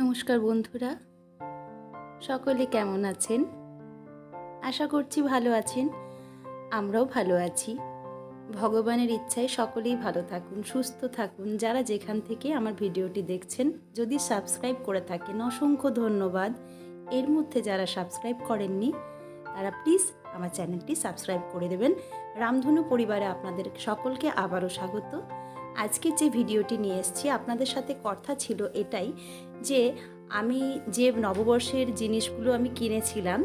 নমস্কার বন্ধুরা, সকলে কেমন আছেন? আশা করছি ভালো আছেন। আমরাও ভালো আছি। ভগবানের ইচ্ছায় সকলেই ভালো থাকুন, সুস্থ থাকুন। যারা যেখান থেকে আমার ভিডিওটি দেখছেন, যদি সাবস্ক্রাইব করে থাকেন অসংখ্য ধন্যবাদ। এর মধ্যে যারা সাবস্ক্রাইব করেননি তারা প্লিজ আমার চ্যানেলটি সাবস্ক্রাইব করে দেবেন। রামধনু পরিবারে আপনাদের সকলকে আবারও স্বাগত। আজকে যে ভিডিওটি নিয়ে এসেছি আপনাদের সাথে কথা ছিল এটাই যে আমি যে নববর্ষের জিনিসগুলো আমি কিনেছিলাম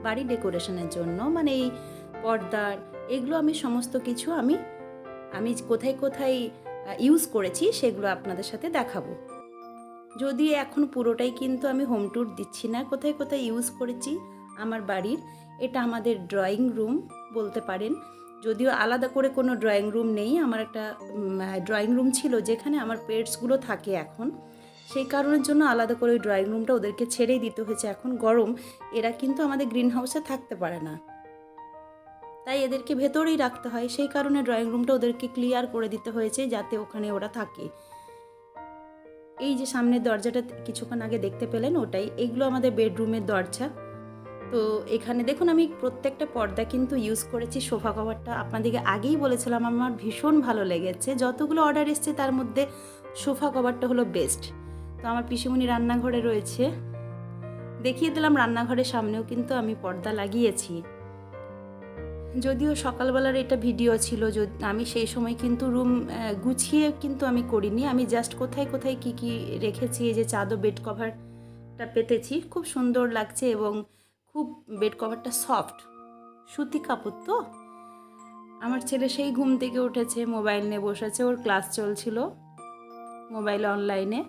বাড়ি ডেকোরেশনের জন্য, মানে এই পর্দার এগুলো আমি সমস্ত কিছু আমি কোথায় কোথায় ইউজ করেছি সেগুলো আপনাদের সাথে দেখাবো। যদি এখন পুরোটাই কিন্তু আমি হোম ট্যুর দিচ্ছি না, কোথায় কোথায় ইউজ করেছি আমার বাড়ির। এটা আমাদের ড্রয়িং রুম বলতে পারেন, যদিও আলাদা করে কোনো ড্রয়িং রুম নেই। আমার একটা ড্রয়িং রুম ছিল যেখানে আমার পেটসগুলো থাকে এখন, সেই কারণের জন্য আলাদা করে ওই ড্রয়িং রুমটা ওদেরকে ছেড়েই দিতে হয়েছে। এখন গরম, এরা কিন্তু আমাদের গ্রিন হাউসে থাকতে পারে না, তাই এদেরকে ভেতরেই রাখতে হয়। সেই কারণে ড্রয়িং রুমটা ওদেরকে ক্লিয়ার করে দিতে হয়েছে যাতে ওখানে ওরা থাকে। এই যে সামনের দরজাটা কিছুক্ষণ আগে দেখতে পেলেন ওটাই, এগুলো আমাদের বেডরুমের দরজা। তো এখানে দেখুন আমি প্রত্যেকটা পর্দা কিন্তু ইউজ করেছি। সোফা কভারটা আপনাদেরকে আগেই বলেছিলাম আমার ভীষণ ভালো লেগেছে। যতগুলো অর্ডার এসছে তার মধ্যে সোফা কভারটা হলো বেস্ট। তো আমার পিসিমণি রান্নাঘরে রয়েছে, দেখিয়ে দিলাম। রান্নাঘরের সামনেও কিন্তু আমি পর্দা লাগিয়েছি। যদিও সকালবেলার এটা ভিডিও ছিল, আমি সেই সময় কিন্তু রুম গুছিয়ে কিন্তু আমি করিনি। আমি জাস্ট কোথায় কোথায় কি কি রেখেছি, এই যে চাদর বেড কভারটা পেতেছি, খুব সুন্দর লাগছে এবং খুব বেড কভারটা সফট, সুতি কাপড়। তো আমার ছেলে সেই ঘুম থেকে উঠেছে, মোবাইল নিয়ে বসেছে, ওর ক্লাস চলছিল মোবাইল অনলাইনে।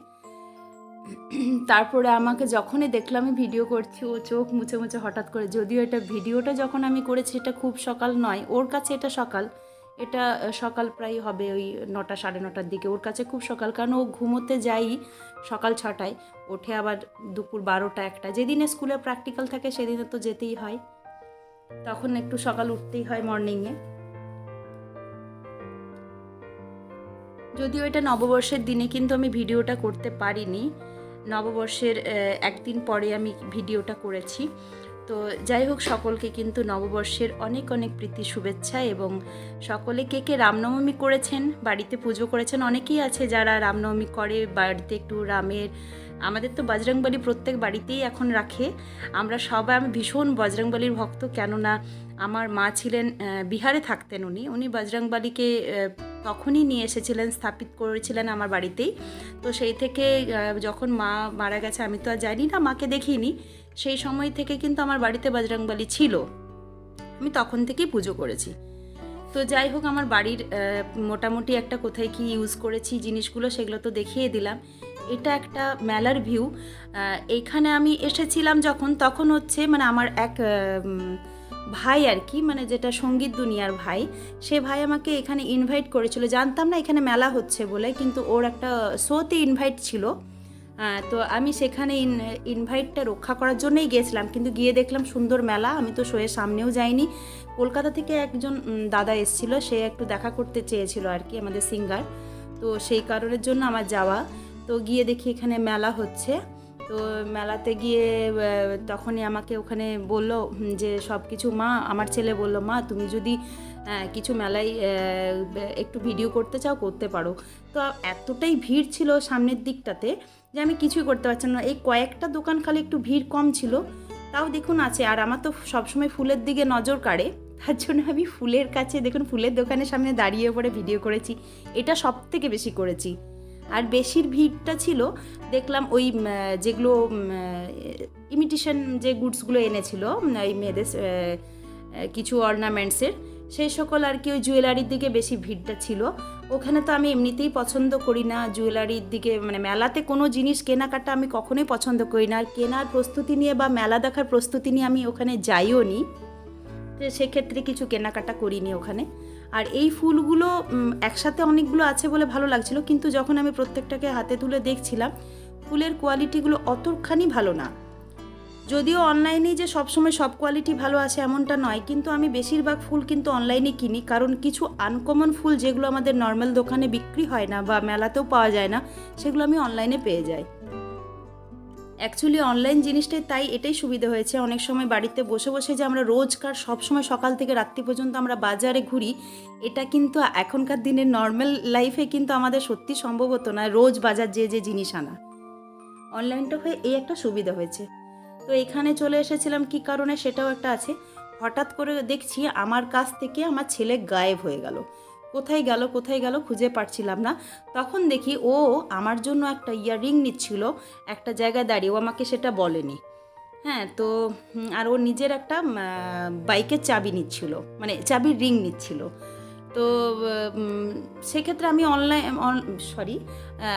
তারপরে আমাকে যখনই দেখলাম আমি ভিডিও করছি, ও চোখ মুছে মুছে হঠাৎ করে, যদিও এটা ভিডিওটা যখন আমি করেছি এটা খুব সকাল নয়, ওর কাছে এটা সকাল। এটা সকাল প্রায় হবে ওই 9টা 9:30টার দিকে। ওর কাছে খুব সকাল, কারণ ও ঘুমোতে যাই সকাল 6টায়, ওঠে আবার দুপুর 12টা 1টা। যেদিনে স্কুলে প্র্যাকটিক্যাল থাকে সেদিনে তো যেতেই হয়, তখন একটু সকাল উঠতেই হয় মর্নিংয়ে। যদিও এটা নববর্ষের দিনে কিন্তু আমি ভিডিওটা করতে পারিনি, নববর্ষের একদিন পরে আমি ভিডিওটা করেছি। তো যাই হোক, সকলকে কিন্তু নববর্ষের অনেক অনেক প্রীতি শুভেচ্ছা। এবং সকলে কে কে রামনবমী করেছেন, বাড়িতে পুজো করেছেন। অনেকেই আছে যারা রামনবমী করে বাড়িতে একটু রামের, আমাদের তো বজরংবলী প্রত্যেক বাড়িতেই এখন রাখে। আমরা সবাই, আমি ভীষণ বজরংবলীর ভক্ত, কেননা আমার মা ছিলেন বিহারে থাকতেন, উনি বজরংবলীকে তখনই নিয়ে এসেছিলেন, স্থাপিত করেছিলেন আমার বাড়িতেই। তো সেই থেকে যখন মা মারা গেছে, আমি তো আর জানি না, মাকে দেখিনি, সেই সময় থেকে কিন্তু আমার বাড়িতে বজরংবলী ছিল, আমি তখন থেকেই পুজো করেছি। তো যাই হোক, আমার বাড়ির মোটামুটি একটা কোথায় কি ইউজ করেছি জিনিসগুলো সেগুলো তো দেখিয়ে দিলাম। এটা একটা মেলার ভিউ। এইখানে আমি এসেছিলাম যখন, তখন হচ্ছে মানে আমার এক ভাই আর কি, মানে যেটা সঙ্গীত দুনিয়ার ভাই, সে ভাই আমাকে এখানে ইনভাইট করেছিল। জানতাম না এখানে মেলা হচ্ছে বলে, কিন্তু ওর একটা শোতে ইনভাইট ছিল। তো আমি সেখানে ইনভাইটটা রক্ষা করার জন্যই গিয়েছিলাম, কিন্তু গিয়ে দেখলাম সুন্দর মেলা। আমি তো শোয়ের সামনেও যাইনি। কলকাতা থেকে একজন দাদা এসেছিল, সে একটু দেখা করতে চেয়েছিল আর কি, আমাদের সিঙ্গার। তো সেই কারণের জন্য আমার যাওয়া। তো গিয়ে দেখি এখানে মেলা হচ্ছে। তো মেলাতে গিয়ে তখনই আমাকে ওখানে বলল যে সব কিছু, মা, আমার ছেলে বলল, মা তুমি যদি কিছু মেলায় একটু ভিডিও করতে চাও করতে পারো। তো এতটাই ভিড় ছিল সামনের দিকটাতে যে আমি কিছুই করতে পারছিলাম না। এই কয়েকটা দোকান খালি একটু ভিড় কম ছিল, তাও দেখুন আছে। আর আমার তো সবসময় ফুলের দিকে নজর কাড়ে, তার জন্য আমি ফুলের কাছে, দেখুন ফুলের দোকানের সামনে দাঁড়িয়ে পড়ে ভিডিও করেছি। এটা সব থেকে বেশি করেছি। আর বেশির ভিড়টা ছিল দেখলাম ওই যেগুলো ইমিটেশন যে গুডসগুলো এনেছিল ওই মেয়েদের কিছু অর্নামেন্টসের, সেই সকল আর কি, ওই জুয়েলারির দিকে বেশি ভিড়টা ছিল। ওখানে তো আমি এমনিতেই পছন্দ করি না জুয়েলারির দিকে, মানে মেলাতে কোনো জিনিস কেনাকাটা আমি কখনোই পছন্দ করি না। আর কেনার প্রস্তুতি নিয়ে বা মেলা দেখার প্রস্তুতি নিয়ে আমি ওখানে যাইও নি, তো সেক্ষেত্রে কিছু কেনাকাটা করিনি ওখানে। আর এই ফুলগুলো একসাথে অনেকগুলো আছে বলে ভালো লাগছিল, কিন্তু যখন আমি প্রত্যেকটাকে হাতে তুলে দেখছিলাম ফুলের কোয়ালিটিগুলো অতখানি ভালো না। যদিও অনলাইনে যে সবসময় সব কোয়ালিটি ভালো আসে এমনটা নয়, কিন্তু আমি বেশিরভাগ ফুল কিন্তু অনলাইনে কিনি, কারণ কিছু আনকমন ফুল যেগুলো আমাদের নর্মাল দোকানে বিক্রি হয় না বা মেলাতেও পাওয়া যায় না, সেগুলো আমি অনলাইনে পেয়ে যাই। অ্যাকচুয়ালি অনলাইন জিনিসটাই তাই এটাই সুবিধা হয়েছে, অনেক সময় বাড়িতে বসে বসে যে আমরা রোজকার সবসময় সকাল থেকে রাত্রি পর্যন্ত আমরা বাজারে ঘুরি, এটা কিন্তু এখনকার দিনের নর্মাল লাইফে কিন্তু আমাদের সত্যি সম্ভব হতো না রোজ বাজার যে জিনিস আনা। অনলাইনটা হয়ে এই একটা সুবিধা হয়েছে। তো এখানে চলে এসেছিলাম কী কারণে সেটাও একটা আছে। হঠাৎ করে দেখছি আমার কাছ থেকে আমার ছেলে গায়েব হয়ে গেল, কোথায় গেল খুঁজে পাচ্ছিলাম না। তখন দেখি ও আমার জন্য একটা ইয়াররিং নিচ্ছিল একটা জায়গায় দাঁড়িয়ে, ও আমাকে সেটা বলেনি। হ্যাঁ, তো আর ও নিজের একটা বাইকের চাবি নিচ্ছিল, মানে চাবির রিং নিচ্ছিল। তো সেক্ষেত্রে আমি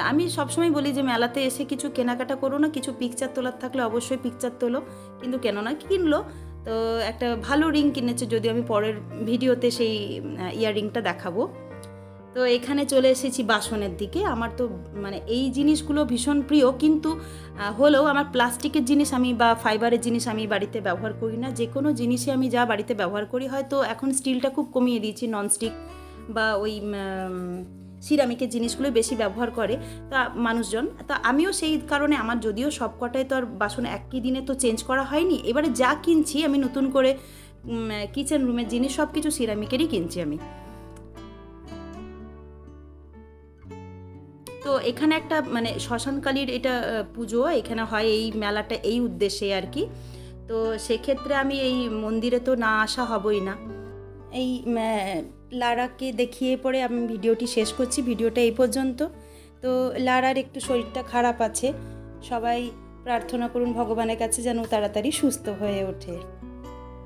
আমি সবসময় বলি যে মেলাতে এসে কিছু কেনাকাটা করো না, কিছু পিকচার তোলার থাকলে অবশ্যই পিকচার তোলো, কিন্তু কেন না কিনলো। তো একটা ভালো রিং কিনেছে, যদিও আমি পরের ভিডিওতে সেই ইয়াররিংটা দেখাবো। তো এখানে চলে এসেছি বাসনের দিকে। আমার তো মানে এই জিনিসগুলো ভীষণ প্রিয়, কিন্তু হলেও আমার প্লাস্টিকের জিনিস আমি বা ফাইবারের জিনিস আমি বাড়িতে ব্যবহার করি না। যে কোনো জিনিসই আমি যা বাড়িতে ব্যবহার করি, হয়তো এখন স্টিলটা খুব কমিয়ে দিয়েছি, ননস্টিক বা ওই সিরামিকের জিনিসগুলো বেশি ব্যবহার করে তা মানুষজন। তা আমিও সেই কারণে আমার যদিও সব কটাই তো আর বাসন একই দিনে তো চেঞ্জ করা হয়নি, এবারে যা কিনছি আমি নতুন করে কিচেন রুমের জিনিস সব কিছু সিরামিকেরই কিনছি আমি। তো এখানে একটা মানে শ্মশানকালীর এটা পুজো এখানে হয়, এই মেলাটা এই উদ্দেশ্যে আর কি। তো সেক্ষেত্রে আমি এই মন্দিরে তো না আসা হবই না। এই লারাকে দেখিয়ে পরে আমি ভিডিওটি শেষ করছি, ভিডিওটা এই পর্যন্ত। তো লারার একটু শরীরটা খারাপ আছে, সবাই প্রার্থনা করুন ভগবানের কাছে যেন তাড়াতাড়ি সুস্থ হয়ে ওঠে।